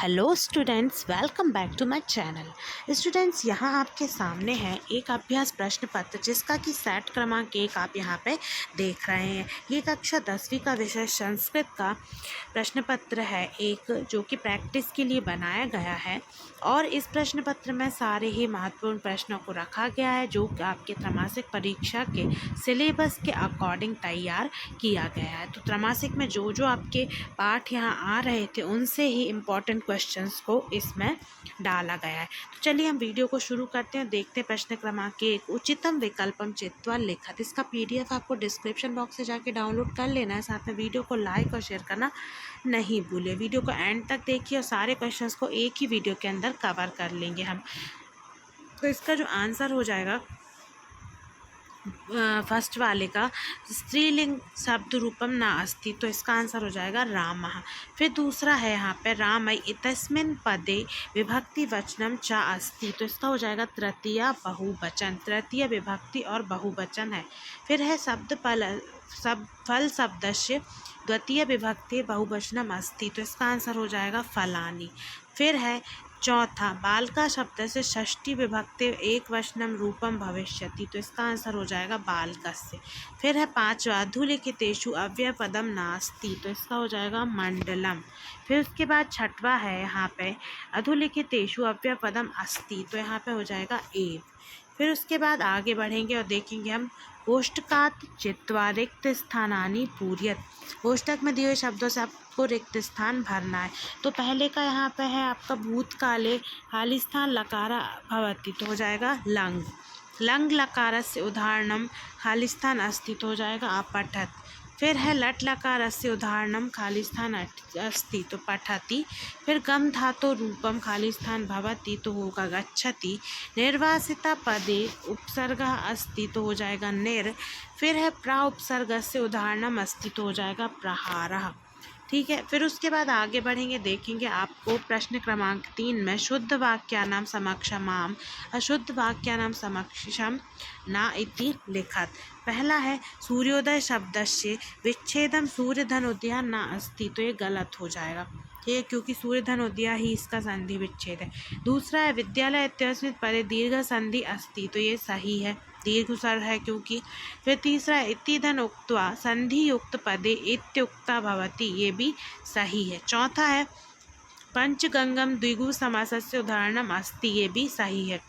Hello students, welcome back to my channel. Students, यहाँ आपके सामने है एक अभ्यास प्रश्न पत्र जिसका कि सेट क्रमांक 1 आप यहाँ पे देख रहे हैं। ये कक्षा 10वीं का विषय संस्कृत का प्रश्न पत्र है, एक जो कि प्रैक्टिस के लिए बनाया गया है। और इस प्रश्न पत्र में सारे ही महत्वपूर्ण प्रश्नों को रखा गया है जो कि आपके त्रैमासिक परीक्षा के सिलेबस के अकॉर्डिंग तैयार किया गया है। तो त्रैमासिक में जो जो आपके पाठ यहाँ आ रहे थे उनसे ही इम्पोर्टेंट क्वेश्चंस को इसमें डाला गया है। तो चलिए हम वीडियो को शुरू करते हैं। देखते हैं प्रश्न क्रमांक 1, उचितम विकल्पम चित्वा लिखत। इसका PDF आपको डिस्क्रिप्शन बॉक्स से जाके डाउनलोड कर लेना है। साथ में वीडियो को लाइक और शेयर करना नहीं भूलिए। वीडियो को एंड तक देखिए और सारे क्वेश्चंस को एक ही वीडियो के अंदर कवर कर लेंगे हम। तो इसका जो आंसर हो जाएगा फर्स्ट वाले का, स्त्रीलिंग शब्द रूपम ना अस्ति, तो इसका आंसर हो जाएगा रामः। फिर दूसरा है यहाँ पे रामय इतस्मिन् पदे विभक्ति वचनम च अस्ति, तो इसका हो जाएगा तृतीय बहुवचन। तृतीय विभक्ति और बहुवचन है। फिर है फल शब्दस्य द्वितीय विभक्ति बहुवचनम अस्ति, तो इसका आंसर हो जाएगा फलानि। फिर है चौथा बालका शब्द से षष्ठी विभक्ति एक वचनम रूपम भविष्यति, तो इसका आंसर हो जाएगा बालकस्य। फिर है पांचवा अधुलिखितेषु अव्यय पदम नास्ति, तो इसका हो जाएगा मंडलम। फिर उसके बाद छठवा है यहाँ पे अधुलिखितेषु अव्यय पदम अस्ति, तो यहाँ पे हो जाएगा एव। फिर उसके बाद आगे बढ़ेंगे और देखेंगे हम कोष्टकात चित्वा रिक्त स्थानानि पूर्यत। कोष्टक में दिए हुए शब्दों से आपको रिक्त स्थान भरना है। तो पहले का यहाँ पे है आपका भूतकाले खाली स्थान लकारा भवति, तो हो जाएगा लंग। लंग लकारस्य उदाहरणम खाली स्थान अस्ति, तो हो जाएगा अपठत। फिर है लट लकारस्य उदाहरणम खाली स्थान अस्ति, तो पठति। फिर गम धातो रूपम खाली स्थान भवति, तो होगा गच्छति। निर्वासिता पदे उपसर्ग अस्ति, तो हो जाएगा निर। फिर है प्रा उपसर्गस्य उदाहरणम अस्ति, तो हो जाएगा प्रहारः। ठीक है। फिर उसके बाद आगे बढ़ेंगे, देखेंगे आपको प्रश्न क्रमांक 3 में शुद्ध वाक्यानां समक्षमाम अशुद्ध वाक्यानां समक्षम ना इति लिखत। पहला है सूर्योदय शब्दस्य विच्छेदम सूर्यधनोदया ना अस्ति, तो ये गलत हो जाएगा, ठीक है, क्योंकि सूर्यधनोदया ही इसका संधि विच्छेद है। दूसरा है विद्यालय इत्यस्मिन् परे दीर्घ संधि अस्ति, तो ये सही है, दीर्घ स्वर है क्योंकि। फिर तीसरा है इतिधन उक्त्वा संधि युक्त पदे इत्युक्ता भवति, ये भी सही है। चौथा है पंचगंगम द्विगु समासस्य उदाहरणम अस्ति, ये भी सही है।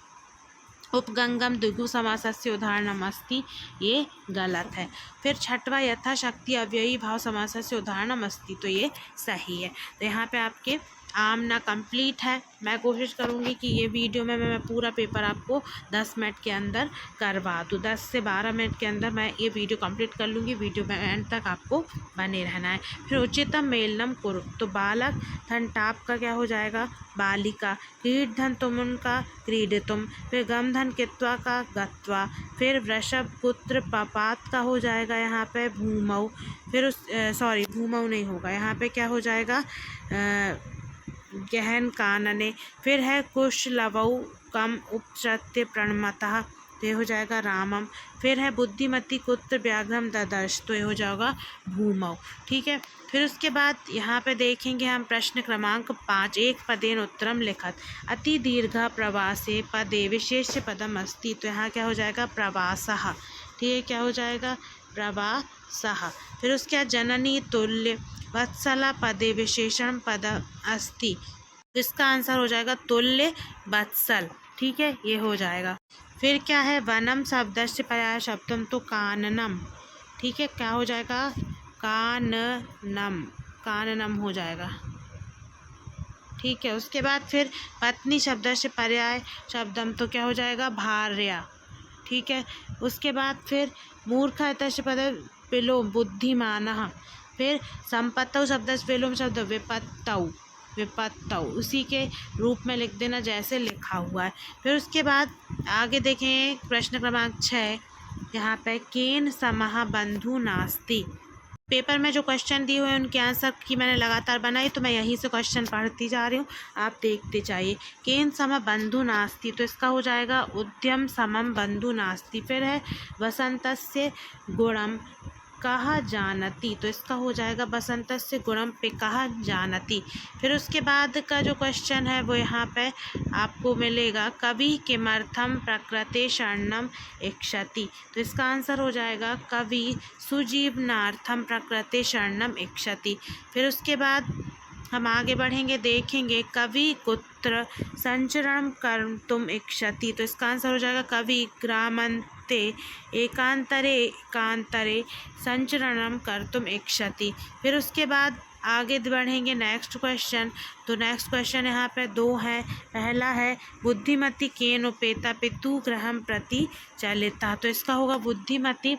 उपगंगम द्विगु समासस्य उदाहरणम अस्ति, ये गलत है। फिर छठवा यथाशक्ति अव्ययी भाव समासस्य उदाहरणम अस्ति, तो ये सही है। तो यहाँ पे आपके आमना कंप्लीट है। मैं कोशिश करूँगी कि ये वीडियो में मैं पूरा पेपर आपको 10 मिनट के अंदर करवा दूँ। 10 से 12 मिनट के अंदर मैं ये वीडियो कंप्लीट कर लूँगी। वीडियो में एंड तक आपको बने रहना है। फिर उचितम मेलनम कुरु, तो बालक धन टाप का क्या हो जाएगा बालिका। क्रीड धन तुमुन का क्रीडितुम। फिर गम धन कित्वा का गत्वा। फिर वृषभ पुत्र पपात का हो जाएगा यहाँ पे भूमौ। फिर भूमौ नहीं होगा, यहाँ पे क्या हो जाएगा गहन कानने। फिर है कुशलवौ कम उपचत्य प्रणमतः, तो ये हो जाएगा रामम। फिर है बुद्धिमती कुत्र व्याघ्रम ददर्श, तो ये हो जाएगा भूमौ। ठीक है। फिर उसके बाद यहाँ पे देखेंगे हम प्रश्न क्रमांक 5, एक पदेन उत्तरम लिखत। अति दीर्घ प्रवासे पदे विशेष्य पदम अस्ति, तो यहाँ क्या हो जाएगा प्रवासः, ठीक है, क्या हो जाएगा प्रवासः। फिर उसके बाद जननी तुल्य वत्सला पदे विशेषण पद अस्ति, इसका आंसर हो जाएगा तुल्य वत्सल, ठीक है, ये हो जाएगा। फिर क्या है वनम शब्दस्य पर्याय शब्दम, तो काननम, ठीक है, क्या हो जाएगा काननम, काननम हो जाएगा, ठीक है। उसके बाद फिर पत्नी शब्दस्य पर्याय शब्दम, तो क्या हो जाएगा भार्या, ठीक है। उसके बाद फिर मूर्ख इत्यस्य पद विलोम बुद्धिमानः। फिर संपत्तौ शब्दस्य विलोम शब्द विपत्तौ, विपत्तौ उसी के रूप में लिख देना जैसे लिखा हुआ है। फिर उसके बाद आगे देखें प्रश्न क्रमांक 6, यहाँ पे केन समः बंधु नास्ति। पेपर में जो क्वेश्चन दिए हुए हैं उनके आंसर की मैंने लगातार बनाई, तो मैं यहीं से क्वेश्चन पढ़ती जा रही हूँ, आप देखते जाइए। केन सम बंधु नास्ति, तो इसका हो जाएगा उद्यम समम बंधु नास्ति। फिर है वसंतस्य गुणम कहा जानती, तो इसका हो जाएगा बसंतस्य गुणम पे कहा जानती। फिर उसके बाद का जो क्वेश्चन है वो यहाँ पे आपको मिलेगा, कवि किमर्थम प्रकृते शरणम इक्षति, तो इसका आंसर हो जाएगा कवि सुजीवनार्थम प्रकृते शरणम इक्षति। फिर उसके बाद हम आगे बढ़ेंगे, देखेंगे कवि कुत्र संचरण कर्तुम इक्षति, तो इसका आंसर हो जाएगा कवि ग्रामन्ते एकांतरे संचरणम कर्तुम इक्षति। फिर उसके बाद आगे बढ़ेंगे नेक्स्ट क्वेश्चन। तो नेक्स्ट क्वेश्चन यहाँ पे दो हैं। पहला है बुद्धिमती केन उपेता पितु गृहम प्रति चलिता, तो इसका होगा बुद्धिमती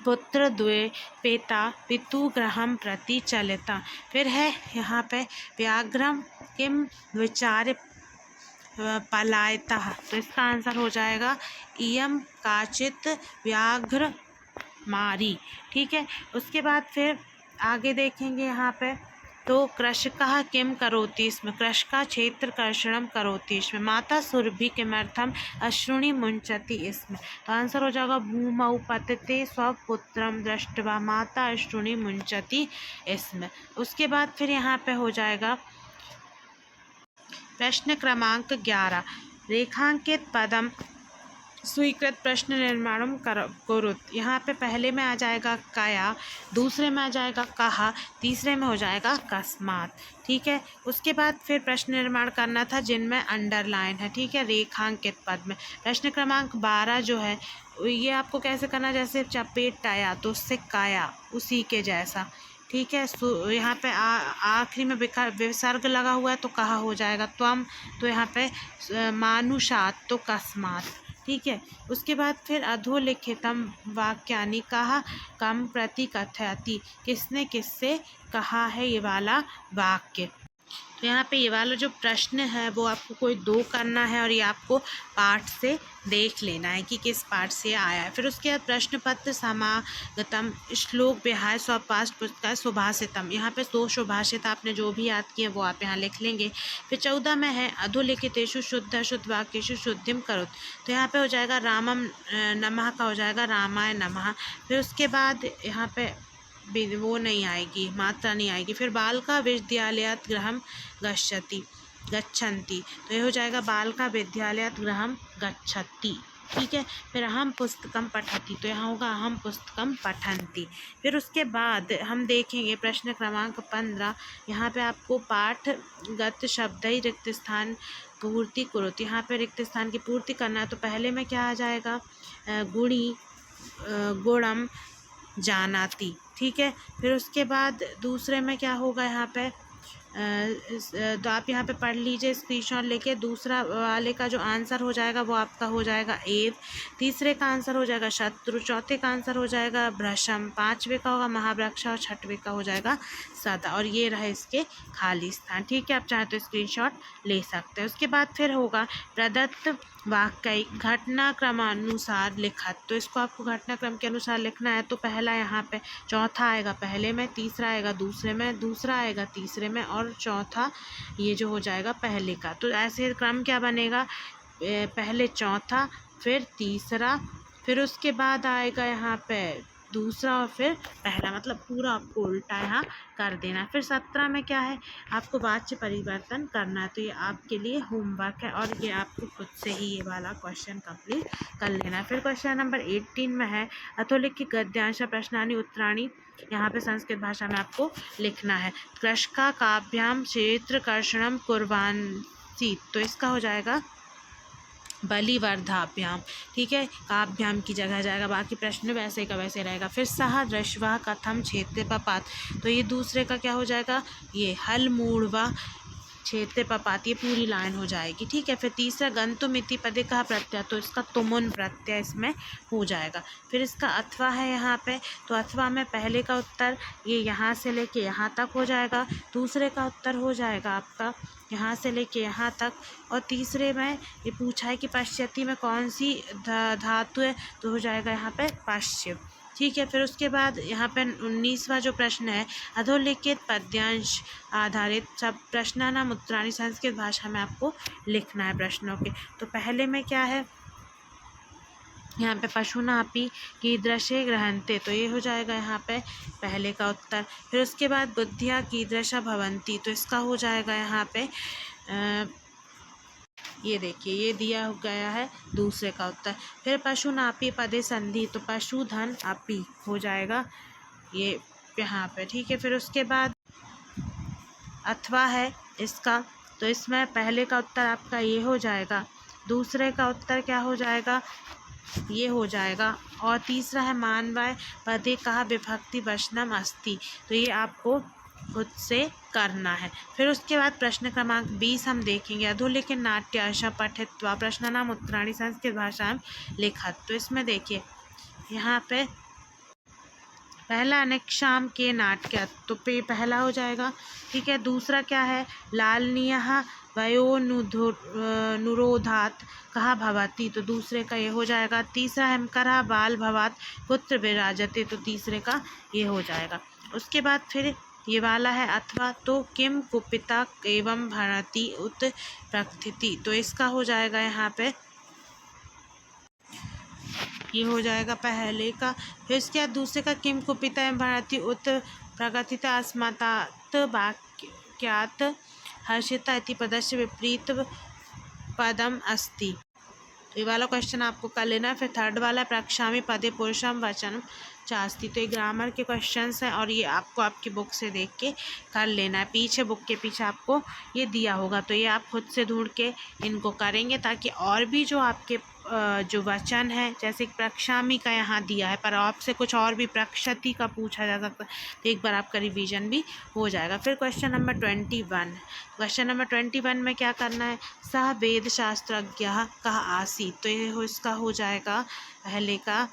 पुत्र द्वे पेता पितु गृहम प्रति चलिता। फिर है यहाँ पे व्याघ्रम किम विचार्य पलायतः, तो इसका आंसर हो जाएगा इयम काचित व्याघ्र मारी। ठीक है, उसके बाद फिर आगे देखेंगे यहाँ पे, तो कृषकः किम करोति, इसमें कृषका क्षेत्र कर्षणम करोति, इसमें माता सुरभि किमर्थम अश्रुणि मुंचति, इसमें तो आंसर हो जाएगा भूमौ पतते स्वपुत्रम दृष्ट्वा माता अश्रुणि मुंचति, इसमें। उसके बाद फिर यहाँ पे हो जाएगा प्रश्न क्रमांक 11, रेखांकित पदम स्वीकृत प्रश्न निर्माणम कुरुत, यहाँ पे पहले में आ जाएगा कया, दूसरे में आ जाएगा कहा, तीसरे में हो जाएगा कस्मात। ठीक है, उसके बाद फिर प्रश्न निर्माण करना था जिनमें अंडरलाइन है। ठीक है, रेखांकित पद में प्रश्न क्रमांक 12 जो है ये आपको कैसे करना, जैसे चपेटाया तो उससे काया उसी के जैसा। ठीक है, यहाँ पे आखिरी में विसर्ग लगा हुआ है तो कहा हो जाएगा त्वम, तो यहाँ पे मानुषात तो कस्मात। ठीक है, उसके बाद फिर अधोलिखितम वाक्यानि कहा कम प्रति कथयति, किसने किससे कहा है ये वाला वाक्य। तो यहाँ पे ये वाला जो प्रश्न है वो आपको कोई दो करना है और ये आपको पाठ से देख लेना है कि किस पाठ से आया है। फिर उसके बाद प्रश्न पत्र समागतम श्लोक विहाय स्वपाठ पुस्तक सुभाषितम, यहाँ पे 2 सुभाषित आपने जो भी याद किए वो आप यहाँ लिख लेंगे। फिर 14 में है अधोलिखितेषु शुद्ध शुद्ध वाक्येषु शुद्धिम करोत, तो यहाँ पे हो जाएगा रामम नमः का हो जाएगा रामाय नमः। फिर उसके बाद यहाँ पे वो नहीं आएगी, मात्रा नहीं आएगी। फिर बालका विद्यालयात् गृहम गच्छन्ति, तो ये हो जाएगा बालका विद्यालयात् गृहम गच्छति। ठीक है, फिर अहम पुस्तकम पठति, तो यहाँ होगा अहम पुस्तकम पठन्ति। फिर उसके बाद हम देखेंगे प्रश्न क्रमांक 15, यहाँ पे आपको पाठगत शब्द ही रिक्त स्थान पूर्ति करो, यहाँ पे रिक्त स्थान की पूर्ति करना है। तो पहले में क्या आ जाएगा, गुणी गुणम जानाति। ठीक है, फिर उसके बाद दूसरे में क्या होगा, यहाँ पे तो आप यहाँ पे पढ़ लीजिए स्क्रीनशॉट लेके। दूसरा वाले का जो आंसर हो जाएगा वो आपका हो जाएगा एव, तीसरे का आंसर हो जाएगा शत्रु, चौथे का आंसर हो जाएगा भ्रशम, पांचवे का होगा महावृक्ष और छठवें का हो जाएगा सदा, और ये रहे इसके खाली स्थान। ठीक है, आप चाहे तो स्क्रीनशॉट ले सकते हैं। उसके बाद फिर होगा प्रदत्त वाक्य घटनाक्रमानुसार लिखत, तो इसको आपको घटनाक्रम के अनुसार लिखना है। तो पहला यहाँ पे, चौथा आएगा पहले में, तीसरा आएगा दूसरे में, दूसरा आएगा तीसरे में और चौथा ये जो हो जाएगा पहले का। तो ऐसे क्रम क्या बनेगा, पहले चौथा फिर तीसरा, फिर उसके बाद आएगा यहाँ पे दूसरा और फिर पहला, मतलब पूरा आपको उल्टा यहाँ कर देना। फिर 17 में क्या है, आपको वाच्य परिवर्तन करना है। तो ये आपके लिए होमवर्क है और ये आपको खुद से ही ये वाला क्वेश्चन कंप्लीट कर लेना है। फिर क्वेश्चन नंबर 18 में है अथोलिखित गद्यांश प्रश्नानि उत्तराणि, यहाँ पे संस्कृत भाषा में आपको लिखना है। कृषका काभ्याम क्षेत्र कर्षणम कुर्वान्ति, तो इसका हो जाएगा बलिवर्धाभ्याम। ठीक है, काभ्याम की जगह जाएगा, बाकी प्रश्न वैसे का वैसे रहेगा। फिर सह दृश्वा कथम क्षेत्र पपात, तो ये दूसरे का क्या हो जाएगा, ये हल मूढ़वा क्षेत्र पपात, ये पूरी लाइन हो जाएगी। ठीक है, फिर तीसरा गंतुमिति पदे का प्रत्यय, तो इसका तुमुन प्रत्यय इसमें हो जाएगा। फिर इसका अथवा है यहाँ पे, तो अथवा में पहले का उत्तर ये यहाँ से लेके यहाँ तक हो जाएगा, दूसरे का उत्तर हो जाएगा आपका यहाँ से लेके यहाँ तक, और तीसरे में ये पूछा है कि पश्यति में कौन सी धातु है, तो हो जाएगा यहाँ पे पश्चिम। ठीक है, फिर उसके बाद यहाँ पे 19वां जो प्रश्न है अधोलिखित पद्यांश आधारित सब प्रश्नानाम उत्तराणि, संस्कृत भाषा में आपको लिखना है प्रश्नों के। तो पहले में क्या है, यहाँ पे पशूनापि कीदृशे गृह्णन्ते, तो ये हो जाएगा यहाँ पे पहले का उत्तर। फिर उसके बाद बुद्धिया कीदृशा भवन्ति, तो इसका हो जाएगा यहाँ पे ये देखिए ये दिया गया है दूसरे का उत्तर। फिर पशुनापि पदे संधि, तो पशुधन अपि हो जाएगा ये यहाँ पे, ठीक है। फिर उसके बाद अथवा है इसका, तो इसमें पहले का उत्तर आपका ये हो जाएगा, दूसरे का उत्तर क्या हो जाएगा, ये हो जाएगा। और तीसरा है मानवाय पदे कहा विभक्ति वचनम अस्ति, तो ये आपको खुद से करना है। फिर उसके बाद प्रश्न क्रमांक 20 हम देखेंगे। अधोलिखित नाट्याशा पठित्वा प्रश्नानाम उत्तराणि संस्कृत भाषा में लिखत, तो इसमें देखिए यहाँ पे पहला अनेक्षाम के नाट्य, तो पे पहला हो जाएगा, ठीक है। दूसरा क्या है, लालनीयः वयोनुरोधात् कहा भवति, तो दूसरे का ये हो जाएगा। तीसरा है करः बाल भवात् पुत्र विराजते, तो तीसरे का ये हो जाएगा। उसके बाद फिर ये वाला है अथवा, तो किम कुपिता एवं भरति उत प्रकृति, तो इसका हो जाएगा यहाँ पे ये हो जाएगा पहले का। फिर इसके बाद दूसरे का किम कुपिता एवं भरति उत प्रकृतिता अस्मात् वाक्यात् हर्षिता इति पदस्य विपरीत पदम अस्ति, तो ये वाला क्वेश्चन आपको कर लेना है। फिर थर्ड वाला प्रक्षामी पदे पुरुषम वचनम चास्ति, तो ये ग्रामर के क्वेश्चंस हैं और ये आपको आपकी बुक से देख के कर लेना है। पीछे बुक के पीछे आपको ये दिया होगा, तो ये आप खुद से ढूंढ के इनको करेंगे, ताकि और भी जो आपके जो वचन है, जैसे प्रक्षामी का यहाँ दिया है पर आपसे कुछ और भी प्रक्षति का पूछा जा सकता है, तो एक बार आपका रिवीजन भी हो जाएगा। फिर क्वेश्चन नंबर 21, क्वेश्चन नंबर 21 में क्या करना है, सह वेद शास्त्रज्ञ कहा आसीत्, तो ये इसका हो जाएगा पहले का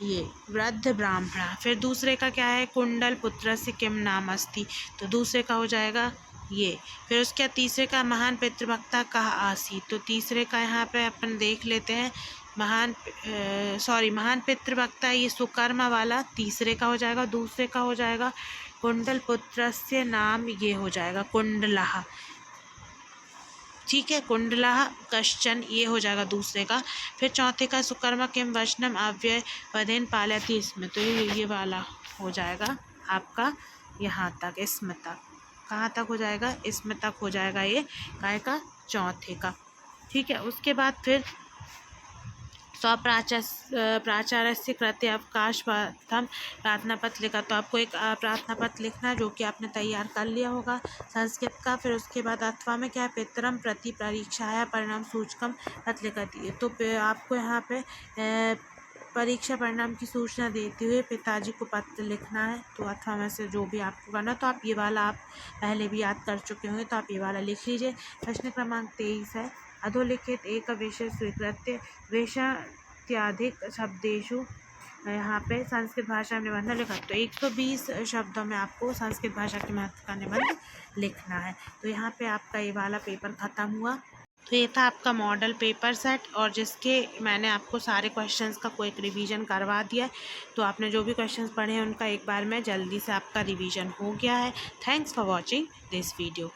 ये वृद्ध ब्राह्मण। फिर दूसरे का क्या है, कुंडल पुत्र से किम नाम अस्ति, तो दूसरे का हो जाएगा ये। फिर उसके बाद तीसरे का महान पितृभक्ता कहा आसीत्, तो तीसरे का यहाँ पे अपन देख लेते हैं महान पितृभक्ता, ये सुकर्मा वाला तीसरे का हो जाएगा। दूसरे का हो जाएगा कुंडल पुत्र से नाम, ये हो जाएगा कुंडलः, ठीक है, कुंडलः कश्चन, ये हो जाएगा दूसरे का। फिर चौथे का सुकर्मा किम वचनम अव्यय पदेन पालयति, इसमें तो ये वाला हो जाएगा आपका यहाँ तक, इसमें तक कहाँ तक हो जाएगा, इसमें तक हो जाएगा ये काय का, चौथे का, ठीक है। उसके बाद फिर प्राचार्य कृत्य अवकाश प्रथम प्रार्थना पत्र लिखा, तो आपको एक प्रार्थना पत्र लिखना है जो कि आपने तैयार कर लिया होगा संस्कृत का। फिर उसके बाद अथवा में क्या है, पितरम प्रति परीक्षाया परिणाम सूचकम पत्र लिखती है, तो आपको यहाँ पे परीक्षा परिणाम की सूचना देते हुए पिताजी को पत्र लिखना है। तो अथवा में से जो भी आपको करना, तो आप ये वाला आप पहले भी याद कर चुके होंगे, तो आप ये वाला लिख लीजिए। प्रश्न क्रमांक 23 है, अधोलिखित एक विषय स्वीकृत्य विषयाधिक शब्देषु यहाँ पे संस्कृत भाषा में निबंध लिखा, तो 120 शब्दों में आपको संस्कृत भाषा के महत्व का निबंध लिखना है। तो यहाँ पे आपका ये वाला पेपर ख़त्म हुआ। तो ये था आपका मॉडल पेपर सेट, और जिसके मैंने आपको सारे क्वेश्चंस का कोई एक रिवीजन करवा दिया है, तो आपने जो भी क्वेश्चंस पढ़े हैं उनका एक बार में जल्दी से आपका रिवीजन हो गया है। Thanks for watching this video.